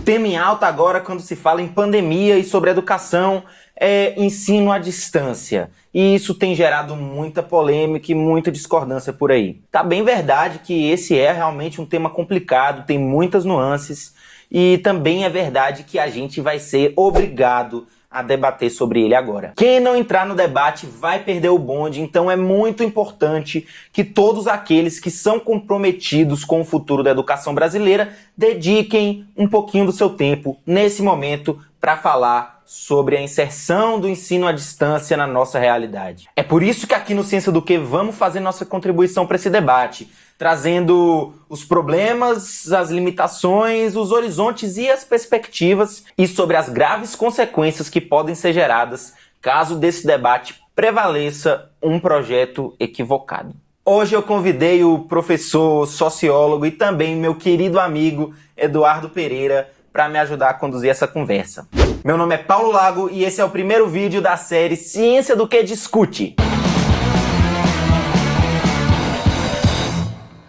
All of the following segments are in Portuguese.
tema em alta agora quando se fala em pandemia e sobre educação é ensino à distância. E isso tem gerado muita polêmica e muita discordância por aí. Tá bem verdade que esse é realmente um tema complicado, tem muitas nuances, e também é verdade que a gente vai ser obrigado a debater sobre ele agora. Quem não entrar no debate vai perder o bonde, então é muito importante que todos aqueles que são comprometidos com o futuro da educação brasileira dediquem um pouquinho do seu tempo nesse momento para falar sobre a inserção do ensino à distância na nossa realidade. É por isso que aqui no Ciência do Quê vamos fazer nossa contribuição para esse debate, trazendo os problemas, as limitações, os horizontes e as perspectivas, e sobre as graves consequências que podem ser geradas caso desse debate prevaleça um projeto equivocado. Hoje eu convidei o professor, sociólogo e também meu querido amigo Eduardo Pereira para me ajudar a conduzir essa conversa. Meu nome é Paulo Lago e esse é o primeiro vídeo da série Ciência do Quê Discute.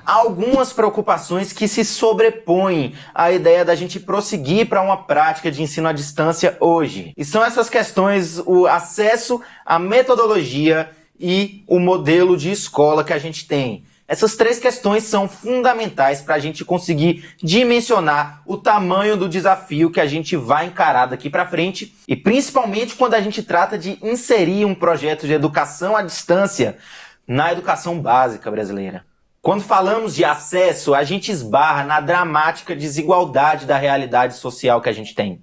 Há algumas preocupações que se sobrepõem à ideia da gente prosseguir para uma prática de ensino à distância hoje. E são essas questões, o acesso à metodologia e o modelo de escola que a gente tem. Essas três questões são fundamentais para a gente conseguir dimensionar o tamanho do desafio que a gente vai encarar daqui para frente, e principalmente quando a gente trata de inserir um projeto de educação à distância na educação básica brasileira. Quando falamos de acesso, a gente esbarra na dramática desigualdade da realidade social que a gente tem.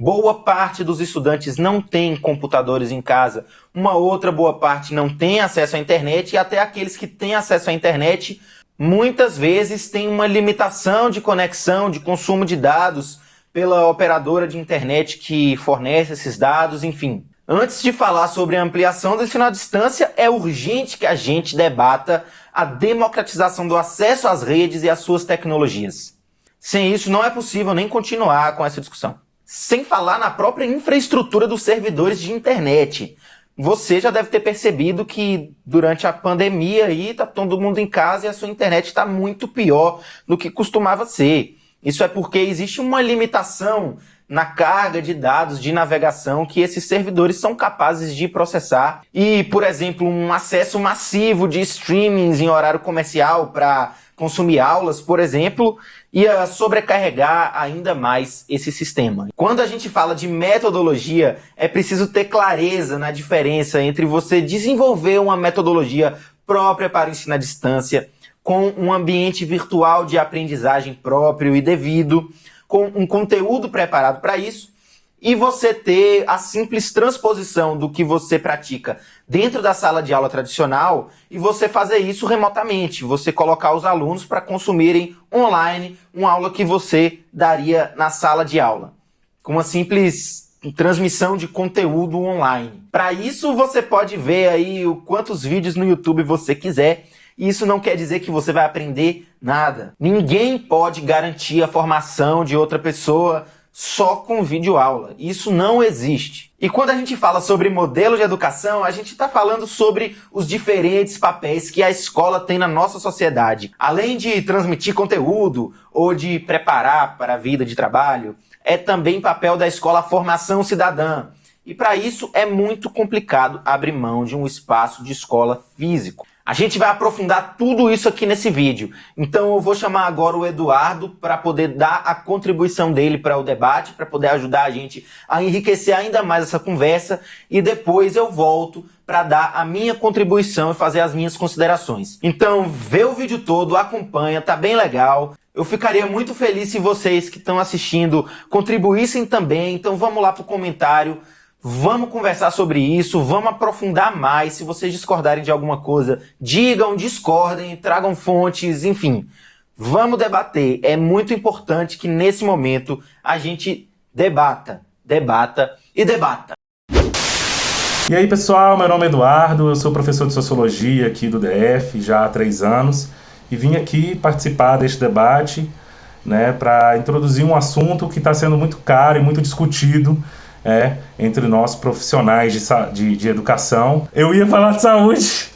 Boa parte dos estudantes não tem computadores em casa, uma outra boa parte não tem acesso à internet, e até aqueles que têm acesso à internet muitas vezes têm uma limitação de conexão, de consumo de dados pela operadora de internet que fornece esses dados, enfim. Antes de falar sobre a ampliação do ensino à distância, é urgente que a gente debata a democratização do acesso às redes e às suas tecnologias. Sem isso, não é possível nem continuar com essa discussão. Sem falar na própria infraestrutura dos servidores de internet. Você já deve ter percebido que durante a pandemia aí tá todo mundo em casa e a sua internet está muito pior do que costumava ser. Isso é porque existe uma limitação na carga de dados de navegação que esses servidores são capazes de processar. E, por exemplo, um acesso massivo de streamings em horário comercial para consumir aulas, por exemplo, ia sobrecarregar ainda mais esse sistema. Quando a gente fala de metodologia, é preciso ter clareza na diferença entre você desenvolver uma metodologia própria para o ensino à distância, com um ambiente virtual de aprendizagem próprio e devido, com um conteúdo preparado para isso, e você ter a simples transposição do que você pratica dentro da sala de aula tradicional e você fazer isso remotamente, você colocar os alunos para consumirem online uma aula que você daria na sala de aula, com uma simples transmissão de conteúdo online. Para isso você pode ver aí quantos vídeos no YouTube você quiser, e isso não quer dizer que você vai aprender nada. Ninguém pode garantir a formação de outra pessoa só com videoaula. Isso não existe. E quando a gente fala sobre modelo de educação, a gente está falando sobre os diferentes papéis que a escola tem na nossa sociedade. Além de transmitir conteúdo ou de preparar para a vida de trabalho, é também papel da escola a formação cidadã. E para isso é muito complicado abrir mão de um espaço de escola físico. A gente vai aprofundar tudo isso aqui nesse vídeo. Então eu vou chamar agora o Eduardo para poder dar a contribuição dele para o debate, para poder ajudar a gente a enriquecer ainda mais essa conversa, e depois eu volto para dar a minha contribuição e fazer as minhas considerações. Então vê o vídeo todo, acompanha, tá bem legal. Eu ficaria muito feliz se vocês que estão assistindo contribuíssem também. Então vamos lá pro comentário. Vamos conversar sobre isso, vamos aprofundar mais. Se vocês discordarem de alguma coisa, digam, discordem, tragam fontes, enfim. Vamos debater. É muito importante que nesse momento a gente debata. E aí pessoal, meu nome é Eduardo, eu sou professor de Sociologia aqui do DF já há 3 anos e vim aqui participar deste debate, né, para introduzir um assunto que está sendo muito caro e muito discutido entre nós profissionais de educação. Eu ia falar de saúde.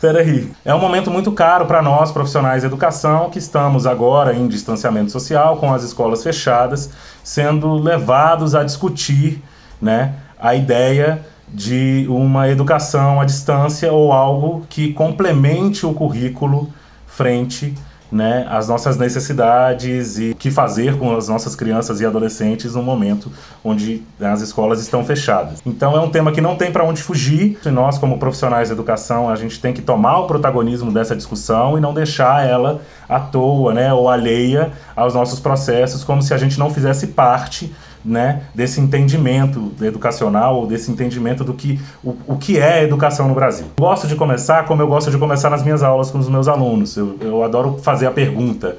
Peraí. É um momento muito caro para nós, profissionais de educação, que estamos agora em distanciamento social, com as escolas fechadas, sendo levados a discutir, né, a ideia de uma educação à distância ou algo que complemente o currículo frente, né, às nossas necessidades e o que fazer com as nossas crianças e adolescentes no momento onde as escolas estão fechadas. Então é um tema que não tem para onde fugir. E nós, como profissionais de educação, a gente tem que tomar o protagonismo dessa discussão e não deixar ela à toa, né, ou alheia aos nossos processos, como se a gente não fizesse parte, né, desse entendimento educacional, ou desse entendimento do que o que é educação no Brasil. Eu gosto de começar como eu gosto de começar nas minhas aulas com os meus alunos. Eu adoro fazer a pergunta,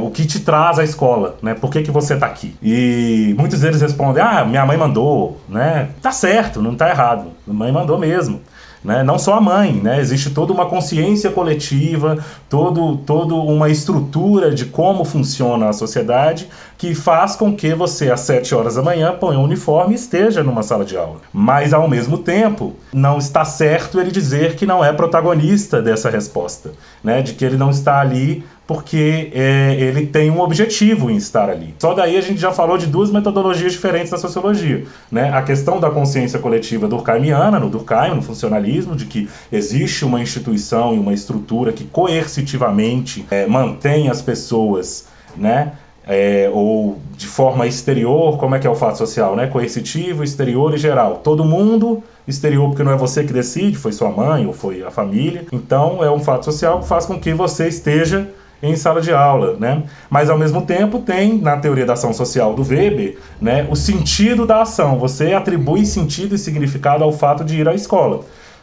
o que te traz à escola, né? Por que você está aqui? E muitos deles respondem, minha mãe mandou, né? Tá certo, não tá errado, a mãe mandou mesmo. Né? Não só a mãe, né? Existe toda uma consciência coletiva, toda uma estrutura de como funciona a sociedade que faz com que você, às 7 horas da manhã, ponha um uniforme e esteja numa sala de aula. Mas, ao mesmo tempo, não está certo ele dizer que não é protagonista dessa resposta, né? De que ele não está ali porque ele tem um objetivo em estar ali. Só daí a gente já falou de 2 metodologias diferentes na sociologia, né? A questão da consciência coletiva durkheimiana, no Durkheim, no funcionalismo, de que existe uma instituição e uma estrutura que coercitivamente mantém as pessoas, né? Ou de forma exterior, como é que é o fato social, né? Coercitivo, exterior e geral. Todo mundo exterior, porque não é você que decide, foi sua mãe ou foi a família. Então é um fato social que faz com que você esteja em sala de aula, né? Mas ao mesmo tempo tem, na teoria da ação social do Weber, né, o sentido da ação. Você atribui sentido e significado ao fato de ir à escola.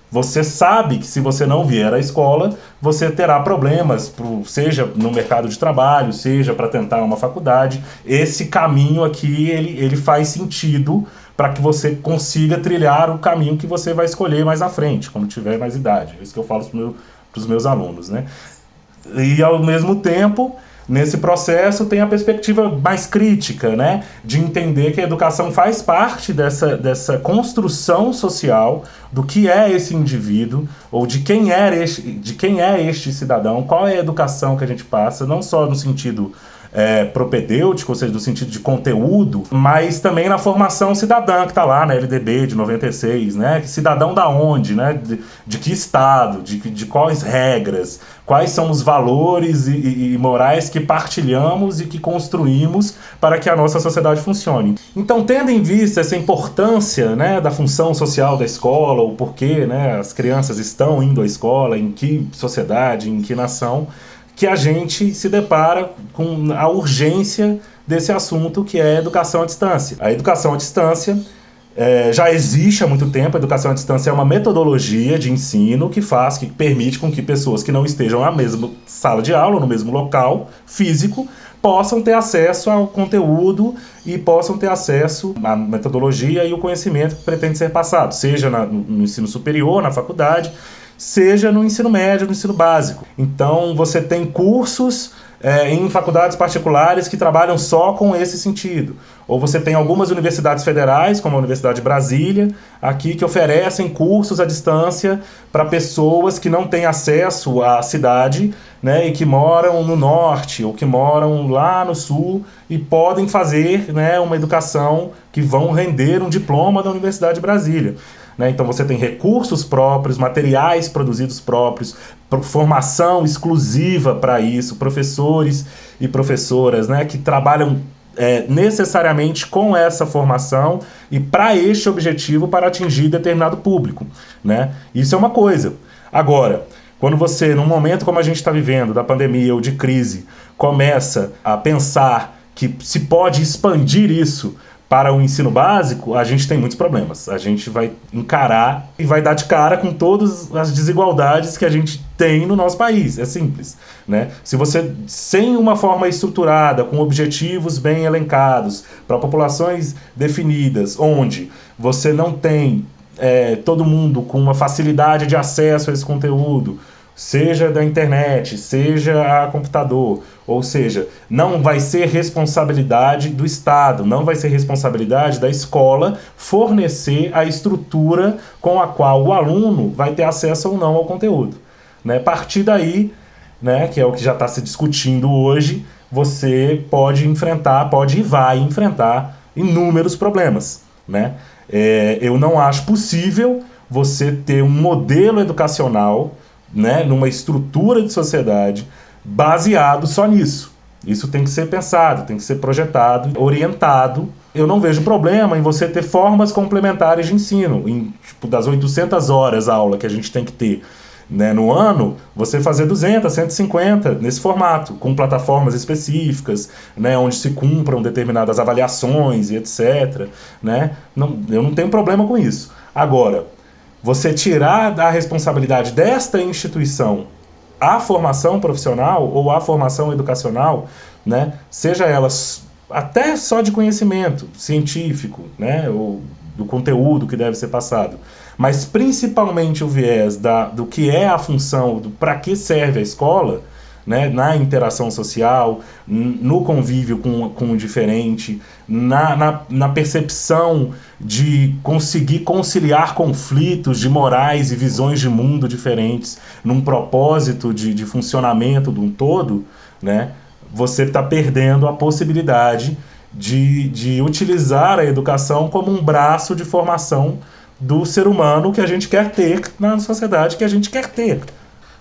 Você sabe que se você não vier à escola, você terá problemas, seja no mercado de trabalho, seja para tentar uma faculdade. Esse caminho aqui, ele faz sentido para que você consiga trilhar o caminho que você vai escolher mais à frente, quando tiver mais idade. É isso que eu falo para os meus alunos, né? E ao mesmo tempo, nesse processo tem a perspectiva mais crítica, né, de entender que a educação faz parte dessa construção social do que é esse indivíduo, ou de quem é este cidadão, qual é a educação que a gente passa, não só no sentido propedêutico, ou seja, no sentido de conteúdo, mas também na formação cidadã que está lá na LDB de 96, né? Cidadão da onde, né? De que estado, de quais regras, quais são os valores e morais que partilhamos e que construímos para que a nossa sociedade funcione. Então, tendo em vista essa importância, né, da função social da escola, o porquê, né, as crianças estão indo à escola, em que sociedade, em que nação, que a gente se depara com a urgência desse assunto, que é a educação à distância. A educação à distância já existe há muito tempo. A educação à distância é uma metodologia de ensino que permite com que pessoas que não estejam na mesma sala de aula, no mesmo local físico, possam ter acesso ao conteúdo e possam ter acesso à metodologia e o conhecimento que pretende ser passado, seja no ensino superior, na faculdade, seja no ensino médio, no ensino básico. Então, você tem cursos em faculdades particulares que trabalham só com esse sentido. Ou você tem algumas universidades federais, como a Universidade de Brasília, aqui, que oferecem cursos à distância para pessoas que não têm acesso à cidade, né, e que moram no norte, ou que moram lá no sul, e podem fazer, né, uma educação que vão render um diploma da Universidade de Brasília. Então você tem recursos próprios, materiais produzidos próprios, formação exclusiva para isso, professores e professoras, né, que trabalham necessariamente com essa formação e para este objetivo, para atingir determinado público, né? Isso é uma coisa. Agora, quando você, num momento como a gente está vivendo, da pandemia ou de crise, começa a pensar que se pode expandir isso para o ensino básico, a gente tem muitos problemas. A gente vai encarar e vai dar de cara com todas as desigualdades que a gente tem no nosso país. É simples, né? Se você, sem uma forma estruturada, com objetivos bem elencados, para populações definidas, onde você não tem todo mundo com uma facilidade de acesso a esse conteúdo, seja da internet, seja a computador, ou seja, não vai ser responsabilidade do Estado, não vai ser responsabilidade da escola fornecer a estrutura com a qual o aluno vai ter acesso ou não ao conteúdo. né? A partir daí, né, que é o que já está se discutindo hoje, você pode enfrentar, pode e vai enfrentar inúmeros problemas, né? Eu não acho possível você ter um modelo educacional, né, numa estrutura de sociedade baseado só nisso. Isso tem que ser pensado, tem que ser projetado, orientado. Eu não vejo problema em você ter formas complementares de ensino, tipo, das 800 horas aula que a gente tem que ter, né, no ano, você fazer 200, 150 nesse formato, com plataformas específicas, né, onde se cumpram determinadas avaliações e etc. Né? Eu não tenho problema com isso. Agora, você tirar da responsabilidade desta instituição a formação profissional ou a formação educacional, né, seja ela até só de conhecimento científico, né, ou do conteúdo que deve ser passado, mas principalmente o viés do que é a função, do para que serve a escola, né, na interação social, no convívio com o diferente, na percepção de conseguir conciliar conflitos de morais e visões de mundo diferentes num propósito de funcionamento de um todo, né, você está perdendo a possibilidade de utilizar a educação como um braço de formação do ser humano que a gente quer ter na sociedade que a gente quer ter.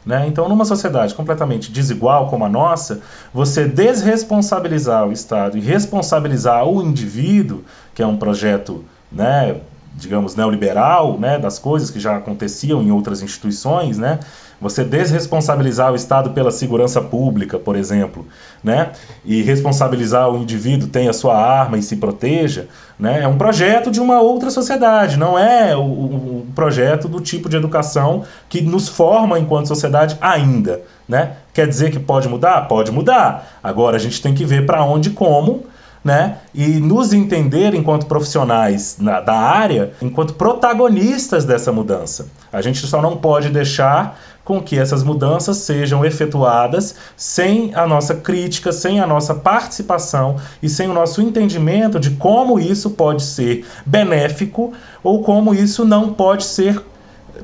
Né? Então, numa sociedade completamente desigual como a nossa, você desresponsabilizar o Estado e responsabilizar o indivíduo, que é um projeto, né, digamos, neoliberal, né, das coisas que já aconteciam em outras instituições, né? Você desresponsabilizar o Estado pela segurança pública, por exemplo, né? E responsabilizar o indivíduo, tenha sua arma e se proteja, né? É um projeto de uma outra sociedade, não é o projeto do tipo de educação que nos forma enquanto sociedade ainda, né? Quer dizer que pode mudar? Pode mudar. Agora a gente tem que ver para onde e como, né? E nos entender enquanto profissionais da área, enquanto protagonistas dessa mudança. A gente só não pode deixar com que essas mudanças sejam efetuadas sem a nossa crítica, sem a nossa participação e sem o nosso entendimento de como isso pode ser benéfico ou como isso não pode ser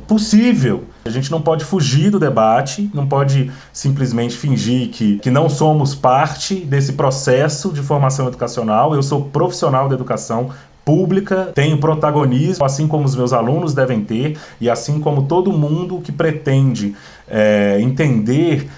possível. A gente não pode fugir do debate, não pode simplesmente fingir que não somos parte desse processo de formação educacional. Eu sou profissional da educação pública, tenho protagonismo, assim como os meus alunos devem ter, e assim como todo mundo que pretende entender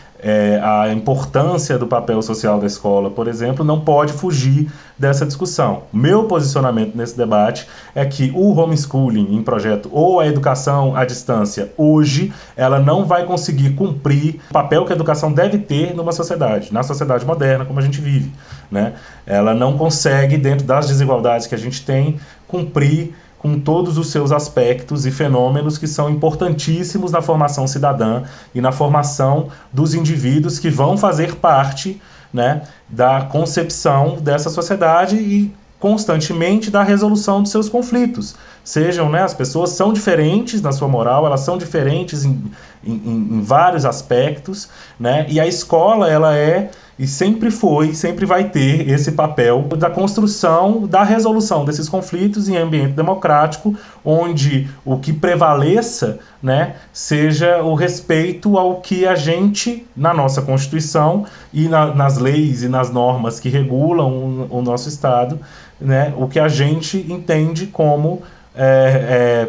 a importância do papel social da escola, por exemplo, não pode fugir dessa discussão. Meu posicionamento nesse debate é que o homeschooling em projeto ou a educação à distância hoje, ela não vai conseguir cumprir o papel que a educação deve ter numa sociedade, na sociedade moderna como a gente vive, né? Ela não consegue, dentro das desigualdades que a gente tem, cumprir com todos os seus aspectos e fenômenos que são importantíssimos na formação cidadã e na formação dos indivíduos que vão fazer parte, né, da concepção dessa sociedade e constantemente da resolução dos seus conflitos. Sejam, né, as pessoas são diferentes na sua moral, elas são diferentes em vários aspectos, né, e a escola, ela é e sempre foi, sempre vai ter esse papel da construção, da resolução desses conflitos em ambiente democrático, onde o que prevaleça, né, seja o respeito ao que a gente, na nossa Constituição e nas leis e nas normas que regulam o nosso Estado, né, o que a gente entende como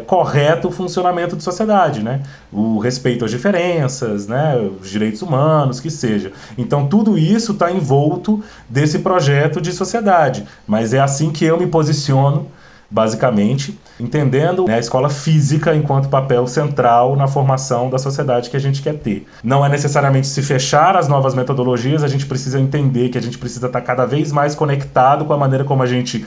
correto funcionamento de sociedade, né? O respeito às diferenças, né? Os direitos humanos, que seja. Então tudo isso está envolto desse projeto de sociedade, mas é assim que eu me posiciono, basicamente, entendendo, né, a escola física enquanto papel central na formação da sociedade que a gente quer ter. Não é necessariamente se fechar às novas metodologias, a gente precisa entender que a gente precisa estar cada vez mais conectado com a maneira como a gente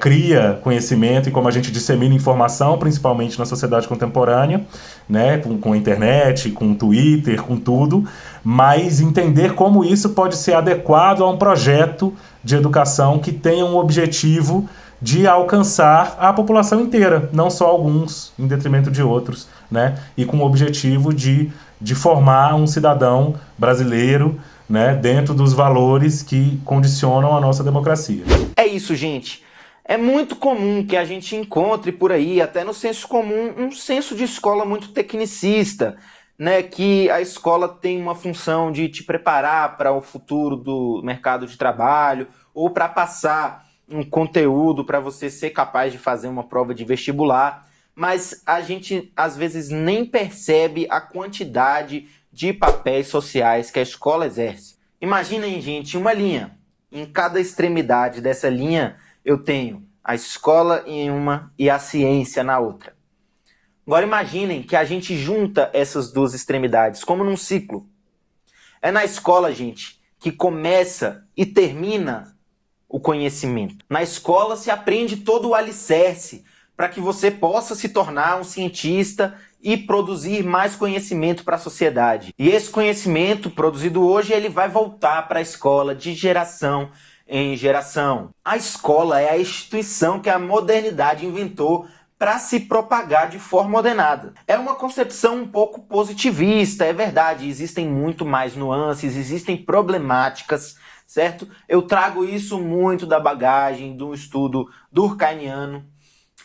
cria conhecimento e como a gente dissemina informação, principalmente na sociedade contemporânea, né, com a internet, com o Twitter, com tudo, mas entender como isso pode ser adequado a um projeto de educação que tenha um objetivo de alcançar a população inteira, não só alguns, em detrimento de outros, né? E com o objetivo de formar um cidadão brasileiro, né, dentro dos valores que condicionam a nossa democracia. É isso, gente. É muito comum que a gente encontre por aí, até no senso comum, um senso de escola muito tecnicista, né, que a escola tem uma função de te preparar para o futuro do mercado de trabalho ou para passar um conteúdo para você ser capaz de fazer uma prova de vestibular, mas a gente às vezes nem percebe a quantidade de papéis sociais que a escola exerce. Imaginem, gente, uma linha. Em cada extremidade dessa linha eu tenho a escola em uma e a ciência na outra. Agora imaginem que a gente junta essas duas extremidades como num ciclo. É na escola, gente, que começa e termina o conhecimento. Na escola se aprende todo o alicerce para que você possa se tornar um cientista e produzir mais conhecimento para a sociedade. E esse conhecimento produzido hoje, ele vai voltar para a escola de geração em geração. A escola é a instituição que a modernidade inventou para se propagar de forma ordenada. É uma concepção um pouco positivista, é verdade, existem muito mais nuances, existem problemáticas, certo? Eu trago isso muito da bagagem do estudo durkheimiano,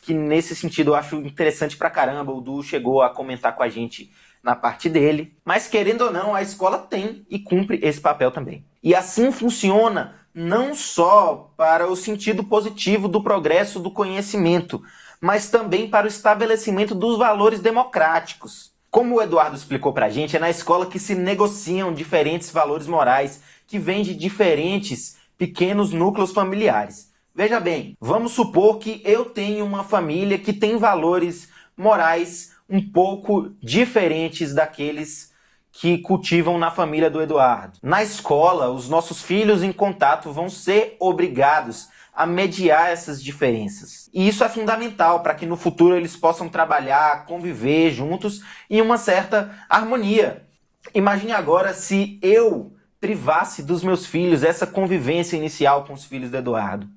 que nesse sentido eu acho interessante pra caramba. O Du chegou a comentar com a gente na parte dele. Mas querendo ou não, a escola tem e cumpre esse papel também. E assim funciona não só para o sentido positivo do progresso do conhecimento, mas também para o estabelecimento dos valores democráticos. Como o Eduardo explicou pra gente, é na escola que se negociam diferentes valores morais que vêm de diferentes pequenos núcleos familiares. Veja bem, vamos supor que eu tenho uma família que tem valores morais um pouco diferentes daqueles que cultivam na família do Eduardo. Na escola, os nossos filhos em contato vão ser obrigados a mediar essas diferenças. E isso é fundamental para que no futuro eles possam trabalhar, conviver juntos em uma certa harmonia. Imagine agora se eu privasse dos meus filhos essa convivência inicial com os filhos do Eduardo.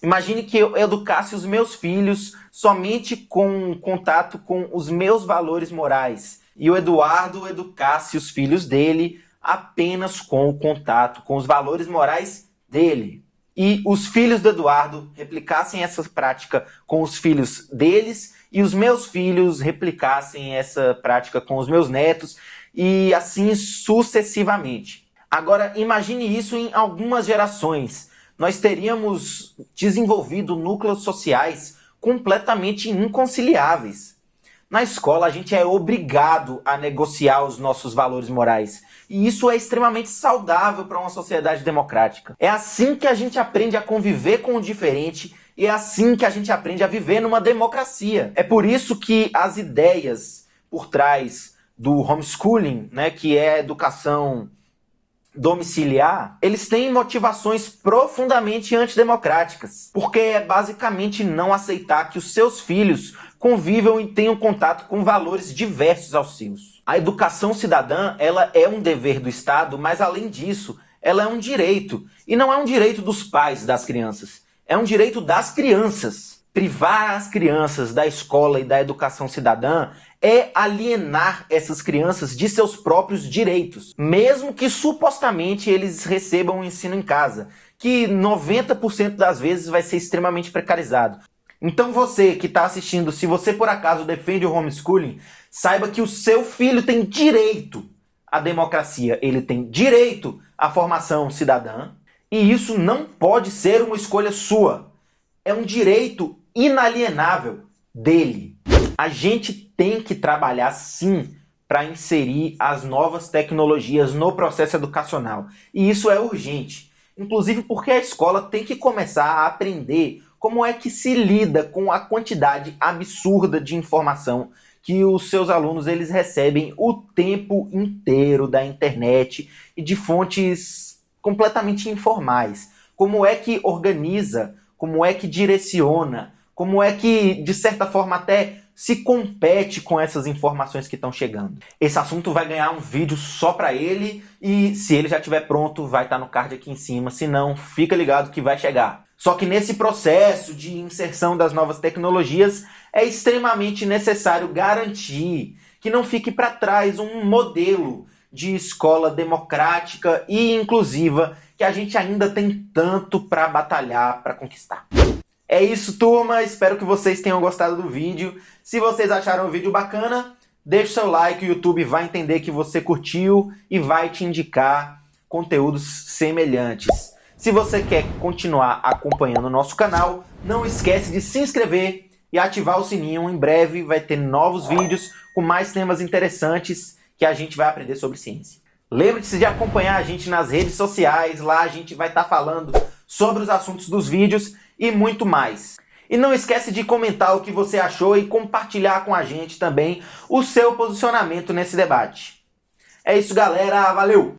Imagine que eu educasse os meus filhos somente com contato com os meus valores morais e o Eduardo educasse os filhos dele apenas com o contato com os valores morais dele. E os filhos do Eduardo replicassem essa prática com os filhos deles e os meus filhos replicassem essa prática com os meus netos e assim sucessivamente. Agora, imagine isso em algumas gerações. Nós teríamos desenvolvido núcleos sociais completamente inconciliáveis. Na escola, a gente é obrigado a negociar os nossos valores morais. E isso é extremamente saudável para uma sociedade democrática. É assim que a gente aprende a conviver com o diferente e é assim que a gente aprende a viver numa democracia. É por isso que as ideias por trás do homeschooling, né, que é a educação domiciliar, eles têm motivações profundamente antidemocráticas, porque é basicamente não aceitar que os seus filhos convivam e tenham contato com valores diversos aos seus. A educação cidadã, ela é um dever do Estado, mas além disso, ela é um direito, e não é um direito dos pais das crianças, é um direito das crianças. Privar as crianças da escola e da educação cidadã é alienar essas crianças de seus próprios direitos, mesmo que supostamente eles recebam o ensino em casa, que 90% das vezes vai ser extremamente precarizado. Então você que está assistindo, se você por acaso defende o homeschooling, saiba que o seu filho tem direito à democracia, ele tem direito à formação cidadã, e isso não pode ser uma escolha sua. É um direito inalienável dele. A gente tem que trabalhar sim para inserir as novas tecnologias no processo educacional. E isso é urgente. Inclusive porque a escola tem que começar a aprender como é que se lida com a quantidade absurda de informação que os seus alunos eles recebem o tempo inteiro da internet e de fontes completamente informais. Como é que organiza, como é que direciona, como é que, de certa forma, até se compete com essas informações que estão chegando. Esse assunto vai ganhar um vídeo só para ele e, se ele já estiver pronto, vai estar no card aqui em cima. Se não, fica ligado que vai chegar. Só que nesse processo de inserção das novas tecnologias, é extremamente necessário garantir que não fique para trás um modelo de escola democrática e inclusiva que a gente ainda tem tanto para batalhar, para conquistar. É isso, turma. Espero que vocês tenham gostado do vídeo. Se vocês acharam o vídeo bacana, deixa o seu like, o YouTube vai entender que você curtiu e vai te indicar conteúdos semelhantes. Se você quer continuar acompanhando o nosso canal, não esquece de se inscrever e ativar o sininho. Em breve vai ter novos vídeos com mais temas interessantes que a gente vai aprender sobre ciência. Lembre-se de acompanhar a gente nas redes sociais, lá a gente vai estar falando sobre os assuntos dos vídeos e muito mais. E não esquece de comentar o que você achou e compartilhar com a gente também o seu posicionamento nesse debate. É isso, galera. Valeu!